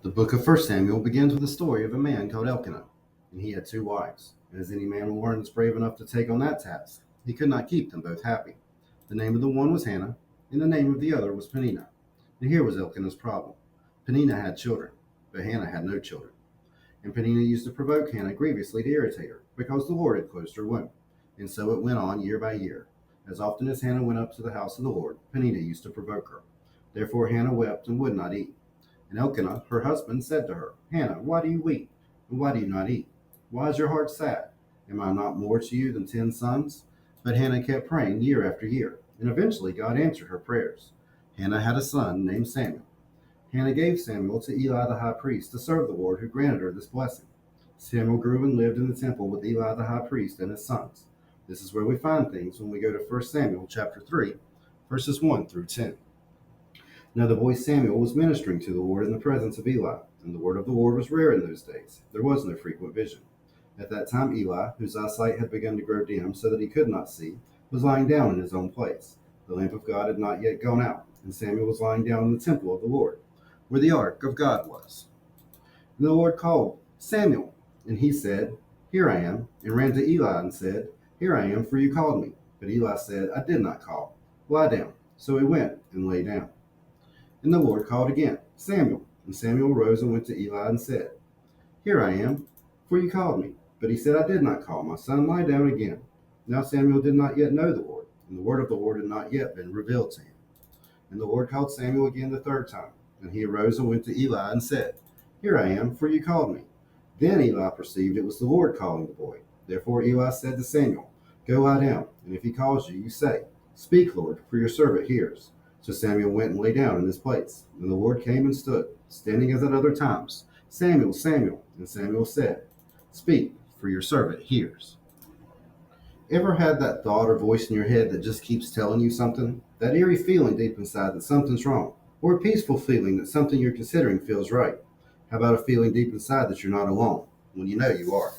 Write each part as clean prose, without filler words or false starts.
The book of First Samuel begins with the story of a man called Elkanah, and he had two wives. And as any man will learn that's brave enough to take on that task, he could not keep them both happy. The name of the one was Hannah, and the name of the other was Peninnah. And here was Elkanah's problem. Peninnah had children, but Hannah had no children. And Peninnah used to provoke Hannah grievously to irritate her, because the Lord had closed her womb. And so it went on year by year. As often as Hannah went up to the house of the Lord, Peninnah used to provoke her. Therefore Hannah wept and would not eat. And Elkanah, her husband, said to her, Hannah, why do you weep? And why do you not eat? Why is your heart sad? Am I not more to you than 10 sons? But Hannah kept praying year after year, and eventually God answered her prayers. Hannah had a son named Samuel. Hannah gave Samuel to Eli the high priest to serve the Lord, who granted her this blessing. Samuel grew and lived in the temple with Eli the high priest and his sons. This is where we find things when we go to 1 Samuel chapter 3, verses 1 through 10. Now the boy Samuel was ministering to the Lord in the presence of Eli, and the word of the Lord was rare in those days. There was no frequent vision. At that time Eli, whose eyesight had begun to grow dim so that he could not see, was lying down in his own place. The lamp of God had not yet gone out, and Samuel was lying down in the temple of the Lord, where the ark of God was. And the Lord called, Samuel. And he said, Here I am, and ran to Eli and said, Here I am, for you called me. But Eli said, I did not call. Lie down. So he went and lay down. And the Lord called again, Samuel. And Samuel rose and went to Eli and said, Here I am, for you called me. But he said, I did not call. My son, lie down again. Now Samuel did not yet know the Lord, and the word of the Lord had not yet been revealed to him. And the Lord called Samuel again the third time. And he arose and went to Eli and said, Here I am, for you called me. Then Eli perceived it was the Lord calling the boy. Therefore Eli said to Samuel, Go lie down, and if he calls you, you say, Speak, Lord, for your servant hears. So Samuel went and lay down in his place. And the Lord came and stood, standing as at other times, Samuel, Samuel. And Samuel said, Speak, for your servant hears. Ever had that thought or voice in your head that just keeps telling you something? That eerie feeling deep inside that something's wrong, or a peaceful feeling that something you're considering feels right? How about a feeling deep inside that you're not alone, when you know you are?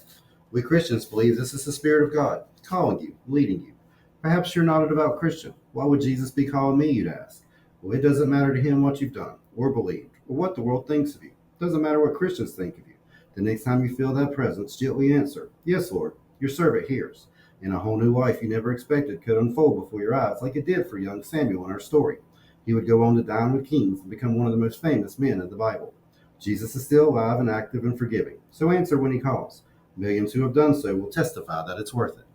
We Christians believe this is the Spirit of God, calling you, leading you. Perhaps you're not a devout Christian. Why would Jesus be calling me, you'd ask? Well, it doesn't matter to him what you've done, or believed, or what the world thinks of you. It doesn't matter what Christians think of you. The next time you feel that presence, gently answer, Yes, Lord, your servant hears. And a whole new life you never expected could unfold before your eyes, like it did for young Samuel in our story. He would go on to dine with kings and become one of the most famous men in the Bible. Jesus is still alive and active and forgiving, so answer when he calls. Millions who have done so will testify that it's worth it.